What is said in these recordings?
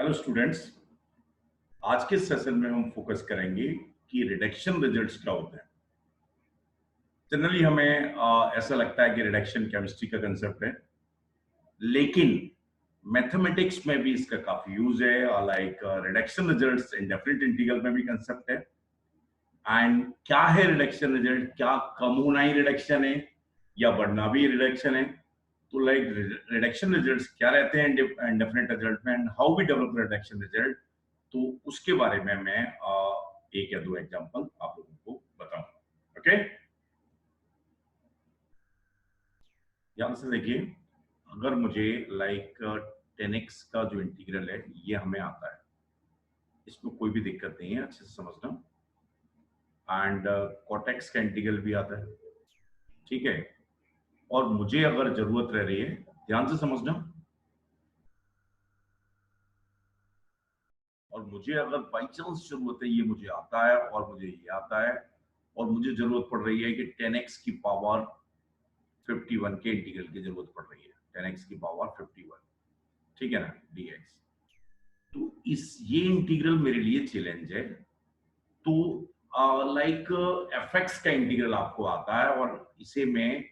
Hello students. आज के session में हम फोकस करेंगे कि रिडक्शन रिजल्ट्स क्या होते हैं। जनरली हमें ऐसा लगता है कि रिडक्शन केमिस्ट्री का कंसेप्ट है, लेकिन मैथमेटिक्स में भी इसका काफी यूज है। Like reduction results indefinite integral में भी कंसेप्ट है। एंड क्या है रिडक्शन रिजल्ट, क्या कम होना ही रिडक्शन है या बढ़ना भी रिडक्शन है। तो लाइक रिडक्शन रिजल्ट्स क्या रहते हैं इंडेफिनिट रिजल्ट में, and how we develop reduction result, तो उसके बारे में मैं एक या दो एग्जांपल आप लोगों को बताऊंगा। ओके, ध्यान से देखिए। अगर मुझे लाइक 10x का जो इंटीग्रल है ये हमें आता है, इसमें कोई भी दिक्कत नहीं है, अच्छे से समझना। एंड cot x का इंटीग्रल भी आता है, ठीक है। और मुझे अगर जरूरत रह रही है, ध्यान से समझना, और मुझे अगर बाई चांस जरूरत है, ये मुझे आता है और मुझे ये आता है, और मुझे जरूरत पड़ रही है कि 10x की पावर 51 के इंटीग्रल की जरूरत पड़ रही है, 10x की पावर 51, ठीक है ना, dx। तो इस ये इंटीग्रल मेरे लिए चैलेंज है। तो लाइक fx का इंटीग्रल आपको आता है और इसे मैं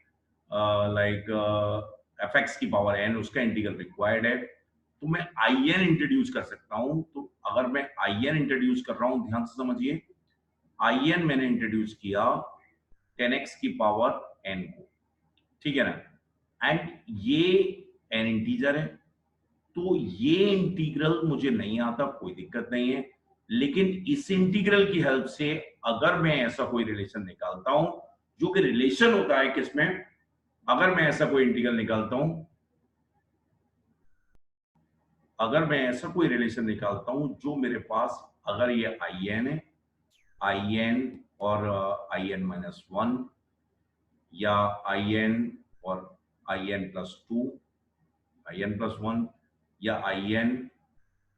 लाइक fx की पावर n उसका इंटीग्रल रिक्वायर्ड है, तो मैं in इंट्रोड्यूस कर सकता हूं। तो अगर मैं in इंट्रोड्यूस कर रहा हूं, ध्यान से समझिए, in मैंने इंट्रोड्यूस किया 10x की पावर n को, ठीक है ना। एंड ये n इंटीजर है, तो ये इंटीग्रल मुझे नहीं आता, कोई दिक्कत नहीं है। लेकिन इस इंटीग्रल की हेल्प से अगर मैं ऐसा कोई रिलेशन निकालता हूं, जो कि रिलेशन होता है किसमें, अगर मैं ऐसा कोई इंटीग्रल निकालता हूं, अगर मैं ऐसा कोई रिलेशन निकालता हूं जो मेरे पास, अगर ये in है, in और in-1, या in और in+2, in+1, या in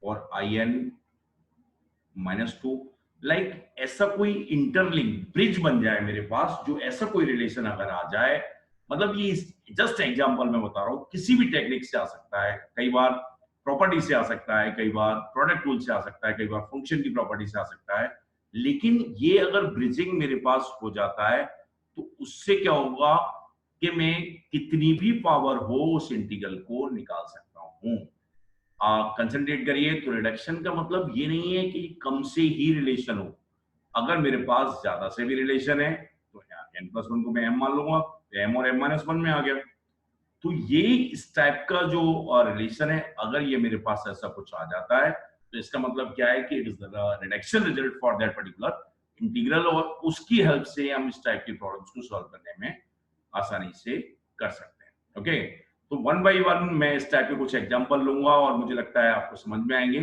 और in-2, लाइक ऐसा कोई इंटरलिंक ब्रिज बन जाए मेरे पास, जो ऐसा कोई रिलेशन अगर आ जाए, मतलब ये जस्ट एग्जांपल मैं बता रहा हूं, किसी भी टेक्निक से आ सकता है, कई बार प्रॉपर्टी से आ सकता है, कई बार प्रोडक्ट रूल से आ सकता है, कई बार फंक्शन की प्रॉपर्टी से आ सकता है। लेकिन ये अगर ब्रिजिंग मेरे पास हो जाता है, तो उससे क्या होगा कि मैं कितनी भी पावर हो उस इंटीग्रल को निकाल सकता हूं। कंसंट्रेट करिए, तो रिडक्शन का मतलब ये नहीं है कि कम से ही रिलेशन हो। अगर मेरे पास ज्यादा से भी रिलेशन है, तो n+1 को मैं m मान लूंगा, तो m और m-1 में आ गया। तो ये इस टाइप का जो रिलेशन है, अगर ये मेरे पास ऐसा कुछ आ जाता है, तो इसका मतलब क्या है कि it is the reduction result for that particular integral, और उसकी हेल्प से हम इस टाइप की प्रॉब्लम्स को सॉल्व करने में आसानी से कर सकते हैं। ओके, तो वन बाय वन मैं इस टाइप के कुछ एग्जांपल लूंगा और मुझे लगता है आपको समझ में आएंगे।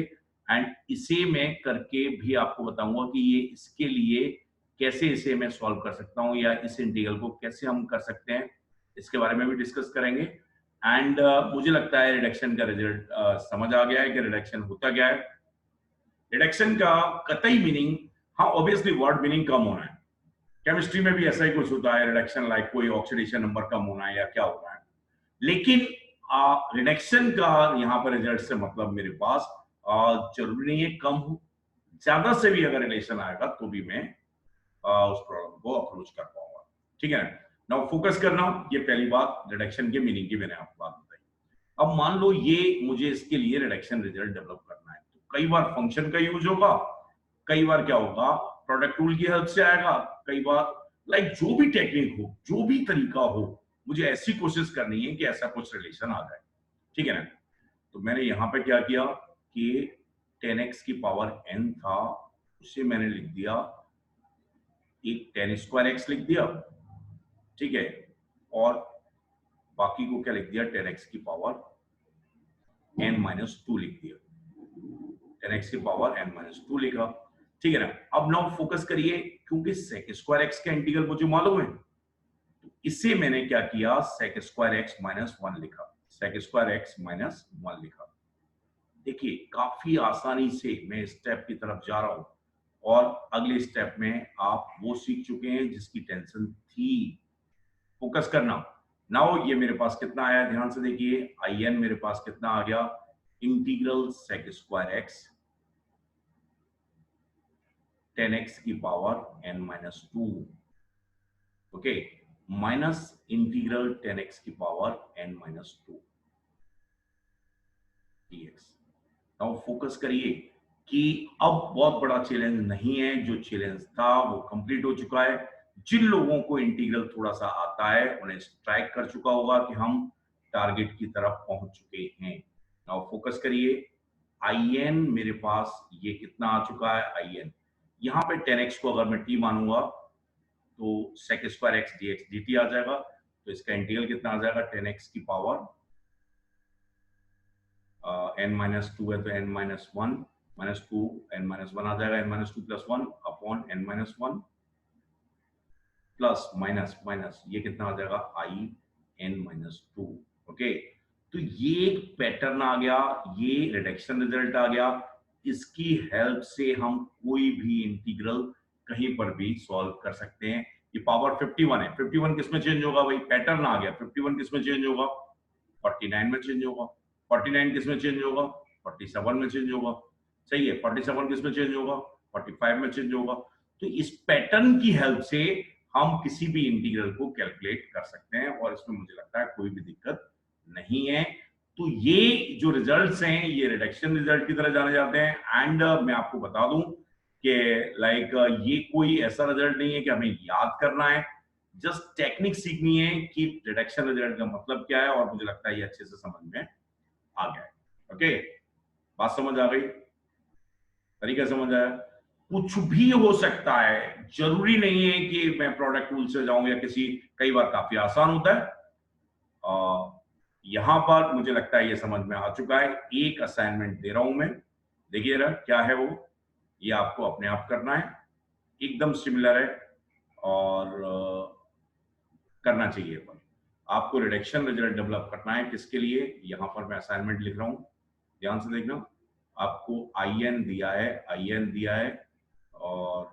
एंड इसे मैं करके भी आपको बताऊंगा कि ये इसके लिए कैसे इसे मैं सॉल्व कर सकता हूं, या इस इंटीग्रल को कैसे हम कर सकते हैं, इसके बारे में भी डिस्कस करेंगे। एंड मुझे लगता है रिडक्शन का रिजल्ट समझ आ गया है कि रिडक्शन होता क्या है। रिडक्शन का कतई मीनिंग, हाँ ऑब्वियसली वर्ड मीनिंग कम होना है। केमिस्ट्री में भी ऐसा ही कुछ होता है, रिडक्शन लाइक कोई ऑक्सीडेशन नंबर कम होना है या क्या होना है। लेकिन रिडक्शन का यहाँ पर रिजल्ट से मतलब मेरे पास जरूरी नहीं है कम हो, ज्यादा से भी अगर रिलेशन आएगा तो भी मैं उस प्रॉब्लम को अप्रोच कर पाऊंगा, ठीक है ना। नाउ फोकस करना, ये पहली बात रिडक्शन के मीनिंग की मैंने आपको बात बताई। अब मान लो ये मुझे इसके लिए रिडक्शन रिजल्ट डेवलप करना है, तो कई बार फंक्शन का यूज होगा, कई बार क्या होगा प्रोडक्ट रूल की हेल्प से आएगा, कई बार लाइक जो भी टेक्निक हो, जो भी तरीका हो, मुझे ऐसी कोशिश करनी है कि ऐसा कुछ रिलेशन आ जाए, ठीक है ना। तो मैंने यहां पे क्या किया कि 10x की पावर n था, उसे मैंने लिख दिया एक 10² x लिख दिया, ठीक है। और बाकी को क्या लिख दिया, 10x की पावर n-2 लिख दिया, 10x की पावर n-2 लिखा, ठीक है ना। अब नाउ फोकस करिए, क्योंकि sec² x का इंटीग्रल मुझे मालूम है, तो इसे मैंने क्या किया, sec²x-1 लिखा, sec²x-1 लिखा। देखिए काफी आसानी से मैं स्टेप की तरफ जा रहा हूं, और अगले स्टेप में आप वो सीख चुके हैं जिसकी टेंशन थी। फोकस करना। नाउ ये मेरे पास कितना आया, ध्यान से देखिए, in मेरे पास कितना आ गया, integral sec square x 10x की power n minus 2, okay, minus integral 10x की power n minus 2 dx। Now focus करिए कि अब बहुत बड़ा चैलेंज नहीं है, जो चैलेंज था वो कंप्लीट हो चुका है। जिन लोगों को इंटीग्रल थोड़ा सा आता है उन्हें स्ट्राइक कर चुका होगा कि हम टारगेट की तरफ पहुंच चुके हैं। नाउ फोकस करिए, आई एन मेरे पास ये कितना आ चुका है, आई एन यहाँ पे 10x को अगर मैं t मानूंगा तो sec square x dx dt आ जाएगा। तो इसका इंटीग्रल कितना आ जाएगा, 10x की पावर n माइनस 2 है तो n minus 1 minus 2 n minus 1 आ जाएगा, n minus 2 plus 1 upon n minus 1 plus minus minus ये कितना आ जाएगा, i n माइनस 2। ओके, तो ये एक पैटर्न आ गया, ये रिडक्शन रिजल्ट आ गया। इसकी हेल्प से हम कोई भी इंटीग्रल कहीं पर भी सॉल्व कर सकते हैं। ये पावर 51 है, 51 किस में चेंज होगा भाई, पैटर्न आ गया, 51 किस में चेंज होगा, 49 में चेंज होगा। 49 किस में चेंज होगा, 47 में चेंज होगा। सही है, 47 किस में चेंज होगा, 45 में चेंज होगा। तो इस पैटर्न की हेल्प से हम किसी भी इंटीग्रल को कैलकुलेट कर सकते हैं और इसमें मुझे लगता है कोई भी दिक्कत नहीं है। तो ये जो रिजल्ट्स हैं ये रिडक्शन रिजल्ट की तरह जाने जाते हैं। एंड मैं आपको बता दूं कि लाइक ये कोई ऐसा रिजल्ट नहीं है कि हमें याद करना है, जस्ट टेक्निक सीखनी है कि रिडक्शन रिजल्ट का मतलब क्या है, और मुझे लगता है ये अच्छे से समझ में आ गया है। ओके, बात समझ आ गई, तरीका समझ आया। कुछ भी हो सकता है, जरूरी नहीं है कि मैं प्रोडक्ट टूल से जाऊं या किसी, कई बार काफी आसान होता है। यहां पर मुझे लगता है ये समझ में आ चुका है। एक असाइनमेंट दे रहा हूं मैं, देखिए रहा क्या है वो, ये आपको अपने आप करना है, एकदम सिमिलर है और करना चाहिए। पर आपको रिडक्शन रिजल्ट डेवलप करना है, किसके लिए, यहां पर मैं असाइनमेंट लिख रहा हूं, ध्यान से देखना। आपको आई एन दिया है, आई एन दिया है और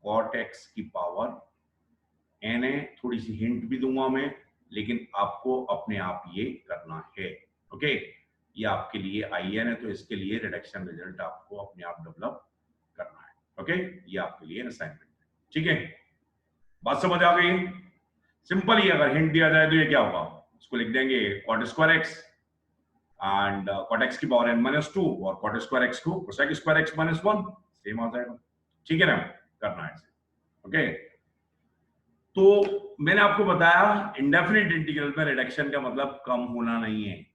कॉट एक्स की पावर एन है, थोड़ी सी हिंट भी दूंगा मैं, लेकिन आपको अपने आप ये करना है। ओके, ये आपके लिए आई एन है तो इसके लिए रिडक्शन रिजल्ट आपको अपने आप डेवलप करना है। ओके, ये आपके लिए असाइनमेंट है, ठीक है, बात समझ आ गई। सिंपल ही अगर हिंट दिया जाए तो ये क्या होगा, इसको लिख देंगे cot square x and cot x की पावर n माइनस 2 और कॉट स्क्वायर एक्स को cosec square x minus 1, same आ जाएगा। ठीक है ना, करना है इसे। ओके, तो मैंने आपको बताया इंडेफिनिट इंटीग्रल में रिडक्शन का मतलब कम होना नहीं है।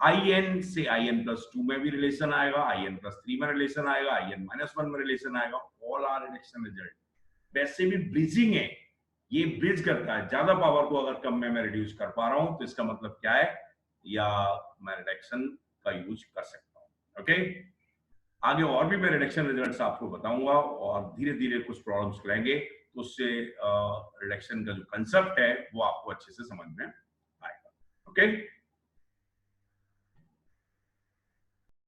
आई एन से आई एन प्लस 2 में भी रिलेशन आएगा, आई एन प्लस 3 में रिलेशन आएगा, आई एन माइनस 1 में रिलेशन आएगा, ऑल आर रिडक्शन रिजल्ट। वैसे भी ब्रिजिंग है, ये ब्रिज करता है, ज्यादा पावर को अगर कम में मैं रिड्यूस कर पा रहा हूं तो इसका मतलब क्या है, या मैं रिडक्शन का यूज कर सकता हूं। ओके, आगे और भी मैं रिडक्शन रिजल्ट्स आपको बताऊंगा और धीरे धीरे कुछ प्रॉब्लम्स करेंगे, तो उससे रिडक्शन का जो कंसेप्ट है वो आपको अच्छे से समझ में आएगा। ओके।